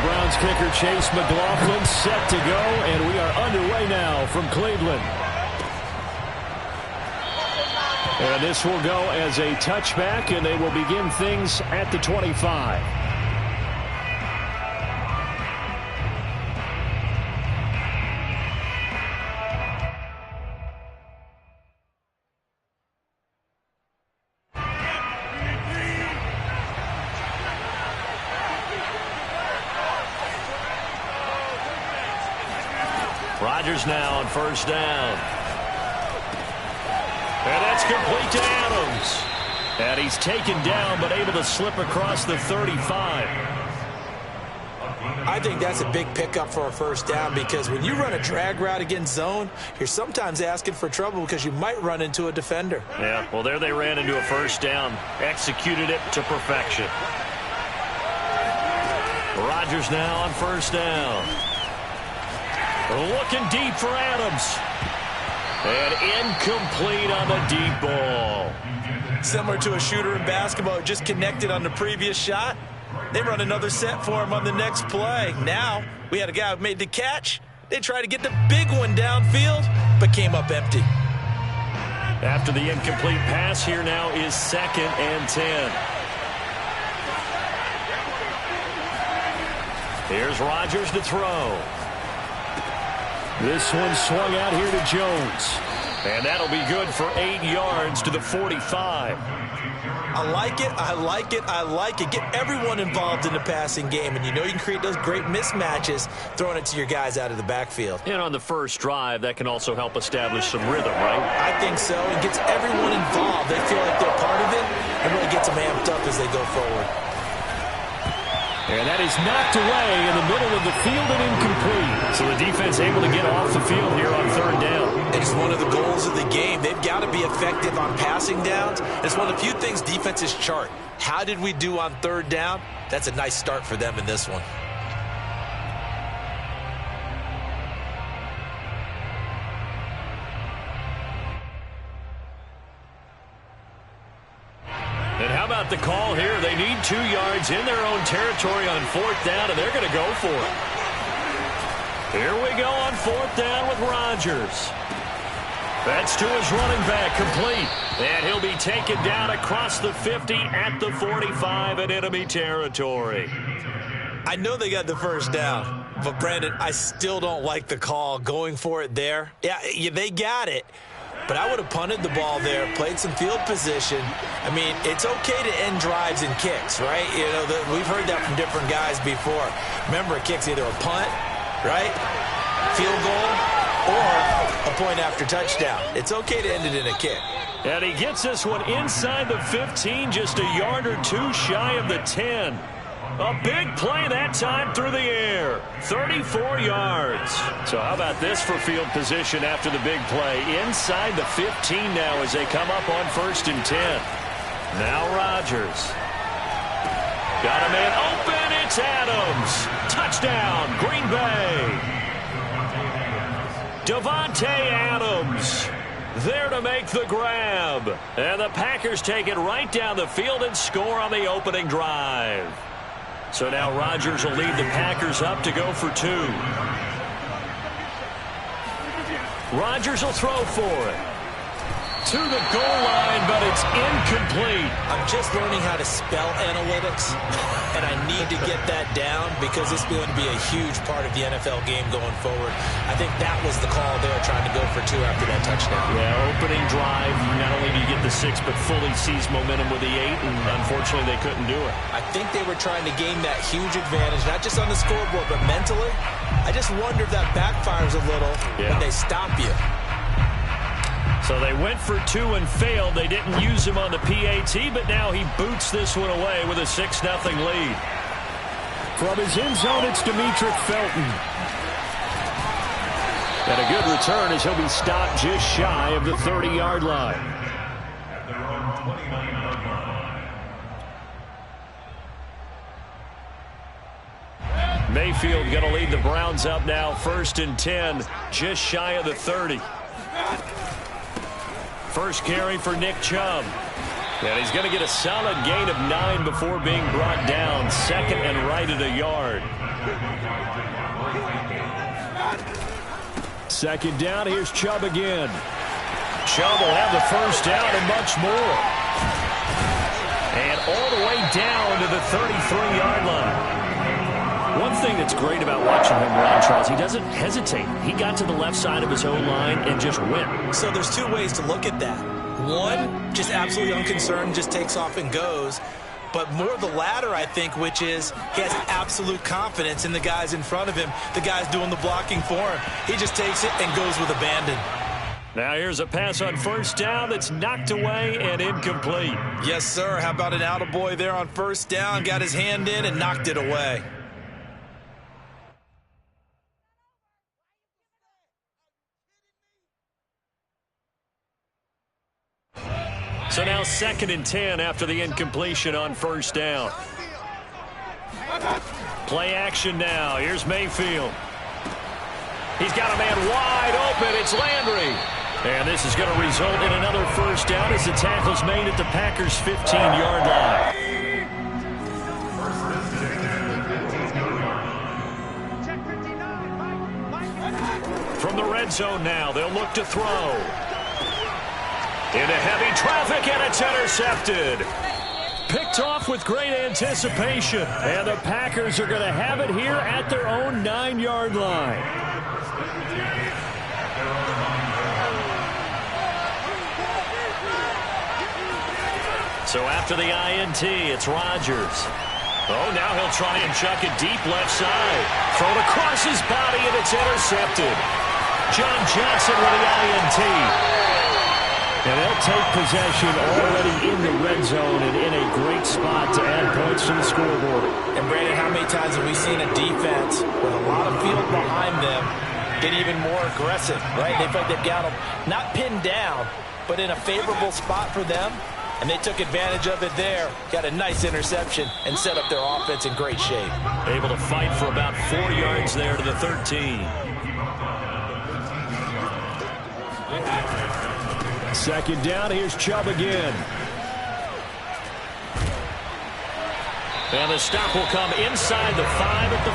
Browns kicker Chase McLaughlin set to go, and we are underway now from Cleveland. And this will go as a touchback, and they will begin things at the 25. Rodgers now on first down. And that's complete to Adams. And he's taken down but able to slip across the 35. I think that's a big pickup for a first down because when you run a drag route against zone, you're sometimes asking for trouble because you might run into a defender. Yeah, well, there they ran into a first down. Executed it to perfection. Rodgers now on first down. Looking deep for Adams. And incomplete on the deep ball. Similar to a shooter in basketball, just connected on the previous shot. They run another set for him on the next play. Now, we had a guy who made the catch. They tried to get the big one downfield, but came up empty. After the incomplete pass, here now is 2nd and 10. Here's Rodgers to throw. This one swung out here to Jones. And that'll be good for 8 yards to the 45. I like it, I like it, I like it. Get everyone involved in the passing game, and you know you can create those great mismatches throwing it to your guys out of the backfield. And on the first drive, that can also help establish some rhythm, right? I think so. It gets everyone involved. They feel like they're part of it, and really gets them amped up as they go forward. And that is knocked away in the middle of the field and incomplete. So the defense able to get off the field here on 3rd down. It's one of the goals of the game. They've got to be effective on passing downs. It's one of the few things defenses chart. How did we do on 3rd down? That's a nice start for them in this one. And how about the call here? They need 2 yards in their own territory on 4th down, and they're going to go for it. Here we go on 4th down with Rodgers. That's to his running back, complete. And he'll be taken down across the 50 at the 45 in enemy territory. I know they got the first down, but Brandon, I still don't like the call going for it there. Yeah, they got it. But I would have punted the ball there, played some field position. I mean, it's okay to end drives and kicks, right? You know, we've heard that from different guys before. Remember, a kick's either a punt, right, field goal, or a point after touchdown. It's okay to end it in a kick. And he gets this one inside the 15, just a yard or 2 shy of the 10. A big play that time through the air. 34 yards. So how about this for field position after the big play? Inside the 15 now as they come up on 1st and 10. Now Rodgers. Got a man open. It's Adams. Touchdown, Green Bay. Davante Adams there to make the grab. And the Packers take it right down the field and score on the opening drive. So now Rodgers will lead the Packers up to go for 2. Rodgers will throw for it. To the goal line, but it's incomplete. I'm just learning how to spell analytics, and I need to get that down because it's going to be a huge part of the NFL game going forward. I think that was the call there, trying to go for 2 after that touchdown. Yeah, opening drive, not only do you get the 6, but fully seize momentum with the 8, and unfortunately they couldn't do it. I think they were trying to gain that huge advantage, not just on the scoreboard, but mentally. I just wonder if that backfires a little when they stop you. So they went for 2 and failed. They didn't use him on the PAT, but now he boots this one away with a 6-0 lead. From his end zone, it's Demetric Felton. And a good return as he'll be stopped just shy of the 30-yard line. Mayfield going to lead the Browns up now, 1st and 10, just shy of the 30. First carry for Nick Chubb. And he's going to get a solid gain of 9 before being brought down. Second and right at a yard. Second down, here's Chubb again. Chubb will have the first down and much more. And all the way down to the 33-yard line. One thing that's great about watching him run, Charles, he doesn't hesitate. He got to the left side of his own line and just went. So there's two ways to look at that. One, just absolutely unconcerned, just takes off and goes. But more the latter, I think, which is he has absolute confidence in the guys in front of him, the guys doing the blocking for him. He just takes it and goes with abandon. Now here's a pass on first down that's knocked away and incomplete. Yes, sir. How about an attaboy there on first down? Got his hand in and knocked it away. So now 2nd and 10 after the incompletion on first down. Play action now. Here's Mayfield. He's got a man wide open. It's Landry. And this is going to result in another first down as the tackle's made at the Packers' 15-yard line. From the red zone now, they'll look to throw. Into heavy traffic, and it's intercepted. Picked off with great anticipation. And the Packers are going to have it here at their own 9-yard line. So after the INT, it's Rodgers. Oh, now he'll try and chuck it deep left side. Thrown across his body, and it's intercepted. John Johnson with the INT. And they'll take possession already in the red zone and in a great spot to add points to the scoreboard. And, Brandon, how many times have we seen a defense with a lot of field behind them get even more aggressive, right? They feel like they've got them not pinned down, but in a favorable spot for them. And they took advantage of it there. Got a nice interception and set up their offense in great shape. Able to fight for about 4 yards there to the 13. Second down, here's Chubb again. And the stop will come inside the 5 at the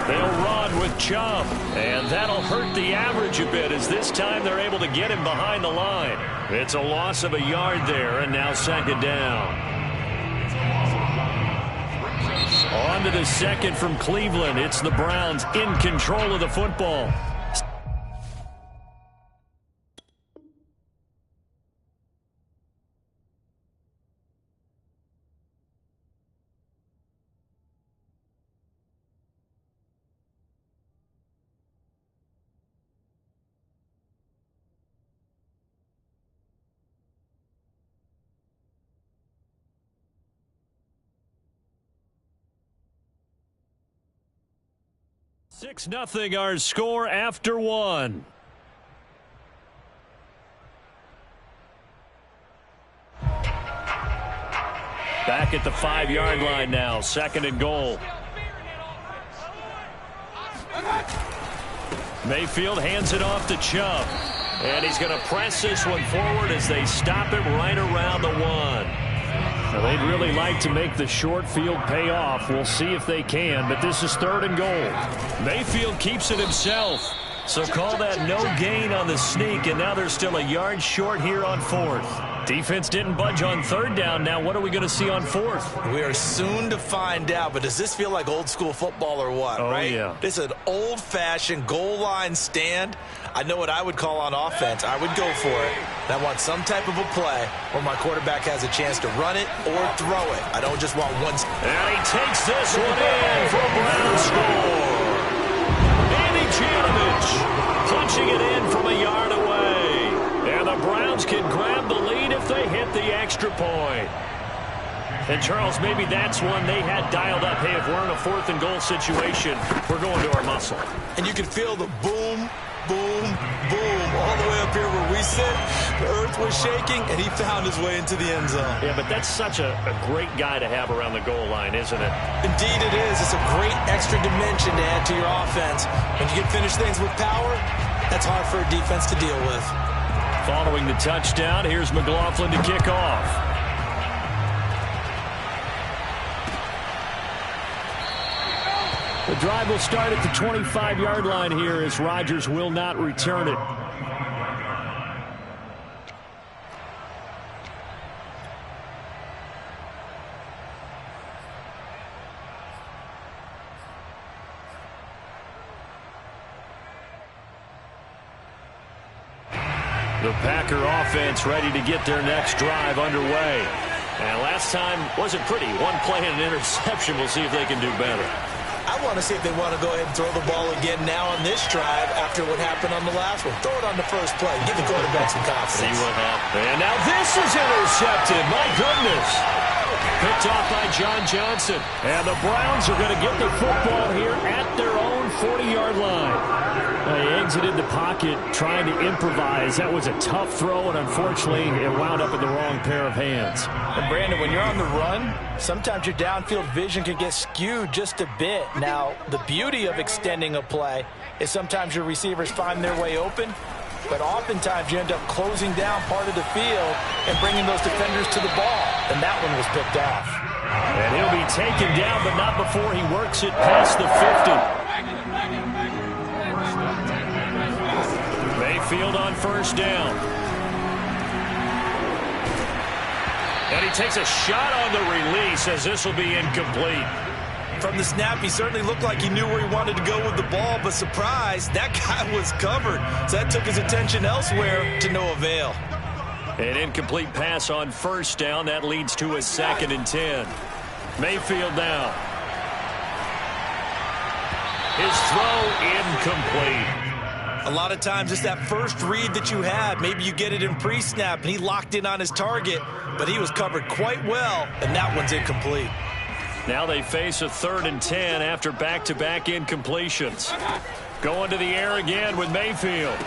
4. They'll run with Chubb, and that'll hurt the average a bit as this time they're able to get him behind the line. It's a loss of a yard there, and now second down. On to the second from Cleveland. It's the Browns in control of the football. Six 0 our score after one. Back at the 5-yard line now, second and goal. Mayfield hands it off to Chubb. And he's going to press this one forward as they stop him right around the 1. Now, they'd really like to make the short field pay off. We'll see if they can, but this is third and goal. Mayfield keeps it himself. So call that no gain on the sneak, and now they're still a yard short here on fourth. Defense didn't budge on third down. Now what are we going to see on fourth? We are soon to find out, but does this feel like old school football or what, right? Yeah. This is an old-fashioned goal line stand. I know what I would call on offense. I would go for it. And I want some type of a play where my quarterback has a chance to run it or throw it. I don't just want one. And he takes this one in for a Brown score. Andy Janovich punching it in from a yard away. And the Browns can grab the lead if they hit the extra point. And, Charles, maybe that's one they had dialed up. Hey, if we're in a fourth and goal situation, we're going to our muscle. And you can feel the boom, boom, boom all the way up here where we sit. The earth was shaking, and he found his way into the end zone. Yeah, but that's such a great guy to have around the goal line, isn't it? Indeed it is. It's a great extra dimension to add to your offense. When you can finish things with power, that's hard for a defense to deal with. Following the touchdown, here's McLaughlin to kick off. The drive will start at the 25-yard line here as Rodgers will not return it. The Packer offense ready to get their next drive underway. And last time wasn't pretty. One play and an interception. We'll see if they can do better. I want to see if they want to go ahead and throw the ball again now on this drive after what happened on the last one. Throw it on the first play. Give the quarterback some confidence. See what happens. And now this is intercepted. My goodness. Picked off by John Johnson. And the Browns are going to get the football here at their own 40-yard line. He exited the pocket trying to improvise. That was a tough throw, and unfortunately, it wound up in the wrong pair of hands. And Brandon, when you're on the run, sometimes your downfield vision can get skewed just a bit. Now, the beauty of extending a play is sometimes your receivers find their way open, but oftentimes you end up closing down part of the field and bringing those defenders to the ball. And that one was picked off. And he'll be taken down, but not before he works it past the 50. Mayfield on first down. And he takes a shot on the release as this will be incomplete. From the snap, he certainly looked like he knew where he wanted to go with the ball, but surprise, that guy was covered. So that took his attention elsewhere to no avail. An incomplete pass on first down. That leads to a 2nd and 10. Mayfield now. His throw incomplete. A lot of times it's that first read that you had. Maybe you get it in pre-snap, and he locked in on his target, but he was covered quite well, and that one's incomplete. Now they face a 3rd and 10 after back-to-back incompletions. Going to the air again with Mayfield.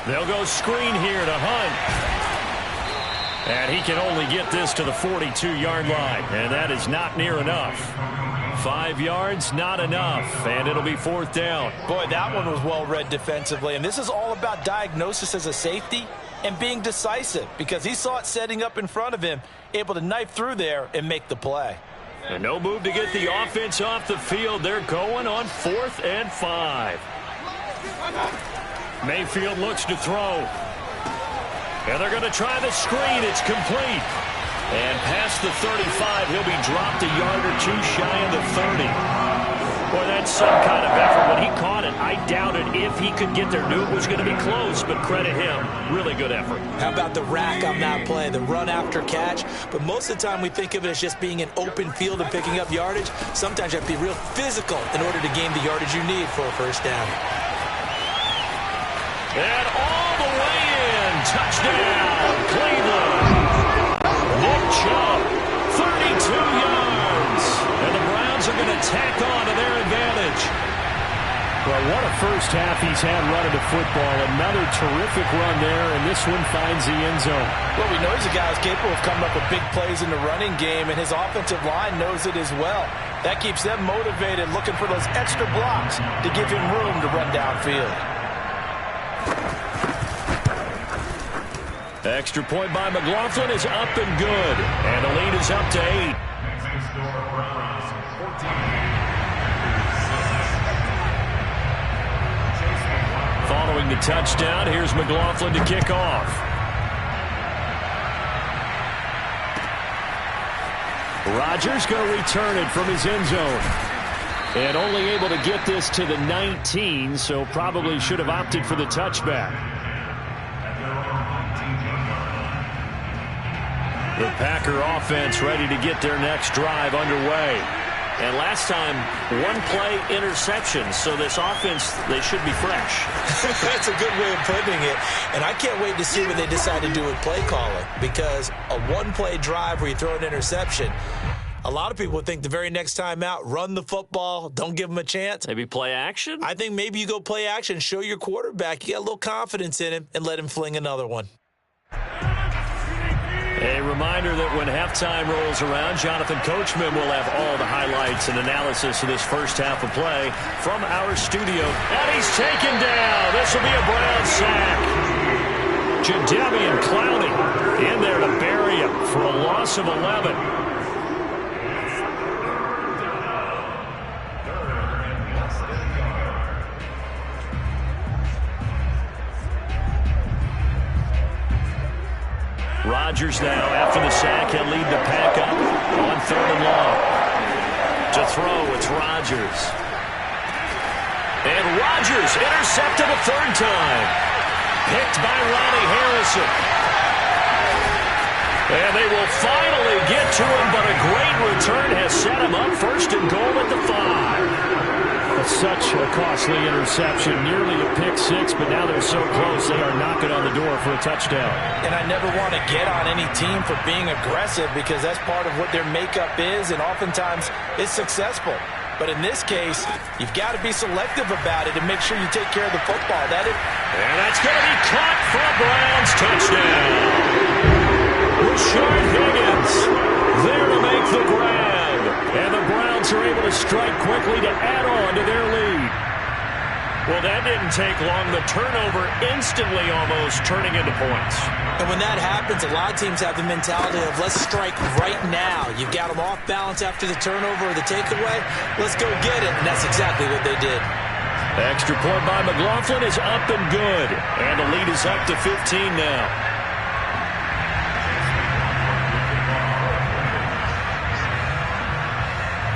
They'll go screen here to Hunt. And he can only get this to the 42-yard line, and that is not near enough. 5 yards, not enough, and it'll be 4th down. Boy, that one was well read defensively, and this is all about diagnosis as a safety and being decisive because he saw it setting up in front of him, able to knife through there and make the play. And no move to get the offense off the field. They're going on 4th and 5. Mayfield looks to throw. And they're going to try the screen. It's complete. And past the 35, he'll be dropped a yard or two shy of the 30. Boy, that's some kind of effort. When he caught it, I doubted if he could get there. Knew it was going to be close, but credit him. Really good effort. How about the rack on that play, the run after catch? But most of the time we think of it as just being an open field and picking up yardage. Sometimes you have to be real physical in order to gain the yardage you need for a first down. And all the way in. Touchdown, Cleveland. Nick Chubb, 32 yards. And the Browns are going to tack on to their advantage. Well, what a first half he's had running the football. Another terrific run there, and this one finds the end zone. Well, we know he's a guy who's capable of coming up with big plays in the running game, and his offensive line knows it as well. That keeps them motivated, looking for those extra blocks to give him room to run downfield. Extra point by McLaughlin is up and good. And the lead is up to 8. Following the touchdown, here's McLaughlin to kick off. Rodgers going to return it from his end zone. And only able to get this to the 19, so probably should have opted for the touchback. The Packer offense ready to get their next drive underway. And last time, one play interception. So this offense, they should be fresh. That's a good way of putting it. And I can't wait to see what they decide to do with play calling. Because a one-play drive where you throw an interception, a lot of people would think the very next time out, run the football, don't give them a chance. Maybe play action? I think maybe you go play action, show your quarterback, you got a little confidence in him, and let him fling another one. A reminder that when halftime rolls around, Jonathan Coachman will have all the highlights and analysis of this first half of play from our studio. And he's taken down. This will be a Brown sack. Jadeveon Clowney in there to bury him for a loss of 11. Rodgers now, after the sack, he'll lead the pack up on 3rd and long. To throw, it's Rodgers. And Rodgers intercepted a 3rd time. Picked by Ronnie Harrison. And they will finally get to him, but a great return has set him up 1st and goal at the 5. Such a costly interception, nearly a pick-6, but now they're so close they are knocking on the door for a touchdown. And I never want to get on any team for being aggressive because that's part of what their makeup is, and oftentimes it's successful. But in this case, you've got to be selective about it and make sure you take care of the football. And that's going to be caught for a Browns touchdown. Rashard Higgins there to make the grab. And the Browns are able to strike quickly to add on to their lead. Well, that didn't take long. The turnover instantly almost turning into points. And when that happens, a lot of teams have the mentality of let's strike right now. You've got them off balance after the turnover or the takeaway. Let's go get it. And that's exactly what they did. Extra point by McLaughlin is up and good. And the lead is up to 15 now.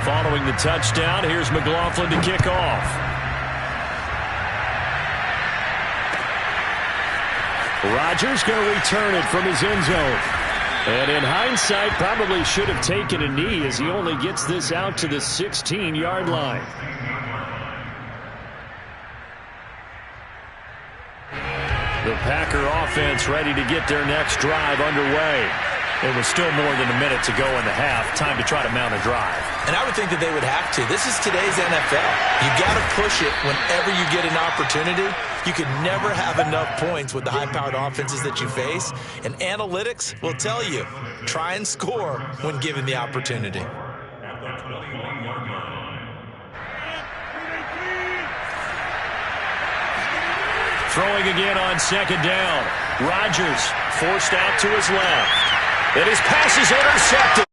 Following the touchdown, here's McLaughlin to kick off. Rodgers going to return it from his end zone. And in hindsight, probably should have taken a knee as he only gets this out to the 16-yard line. The Packer offense ready to get their next drive underway. There was still more than a minute to go in the half. Time to try to mount a drive. And I would think that they would have to. This is today's NFL. You got to push it whenever you get an opportunity. You can never have enough points with the high-powered offenses that you face. And analytics will tell you, try and score when given the opportunity. Throwing again on 2nd down. Rodgers forced out to his left. And his pass is intercepted.